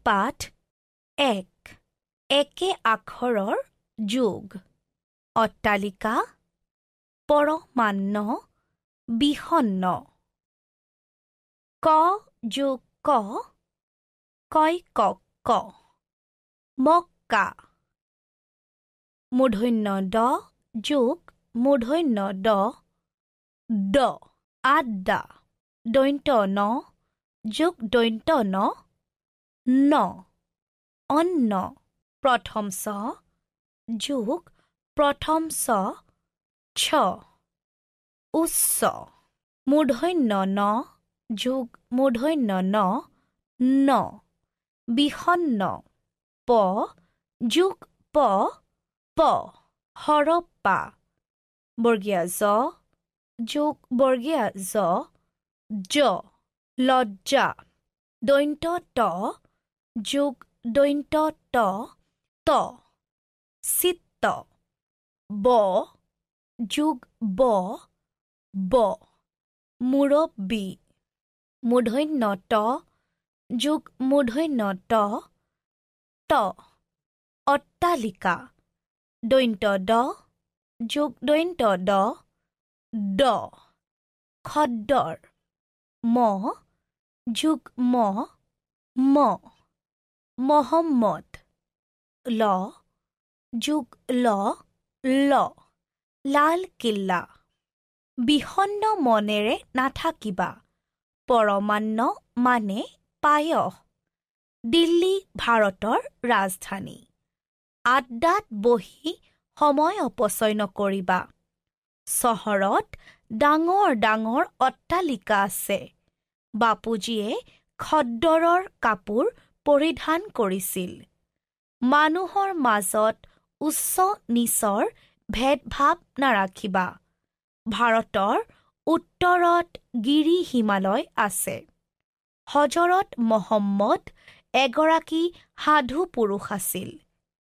পাঠ 1 একে আখৰৰ যোগ অট্টালিকা পৰমান্ন বিসন্ন ক যোগ ক কয় কক ক মক্কা মূৰ্ধন্য ড যোগ মূৰ্ধন্য ড ড আড্ডা দন্ত্য ন যোগ দন্ত্য ন ন অন্ন প্ৰথম ছ যোগ প্ৰথম ছ ছ উচ্চ মূৰ্ধন্য ন যোগ মূৰ্ধন্য ন ন বিসন্ন প যোগ প প হৰপ্পা বৰ্গীয়া জ যোগ বৰ্গীয়া জ জ লজ্জা দন্ত্য ত যোগ দন্ত্য ত ত চিত্ত ব যোগ ব ব মুৰব্বী মূৰ্ধন্য ত যোগ মূৰ্ধন্য ত ত অট্টালিকা দন্ত্য দ যোগ দন্ত্য দ দ খদ্দৰ ম যোগ ম ম মহম্মদ ল যোগ ল ল লাল কিল্লা বিষণ্ণ মনেৰে নাথাকিবা পৰমান্ন মানে পায়স দিল্লী ভাৰতৰ ৰাজধানী আড্ডাত বহি সময় অপচয় নকৰিবা চহৰত ডাঙৰ ডাঙৰ অট্টালিকা আছে বাপুজীয়ে খদ্দৰৰ কাপোৰ পৰিধান কৰিছিল মানুহৰ মাজত উচ্চ নিচৰ ভেদভাৱ নাৰাখিবা ভাৰতৰ উত্তৰত গিৰি হিমালয় আছে হজৰত মহম্মদ এগৰাকী সাধু পুৰুষ আছিল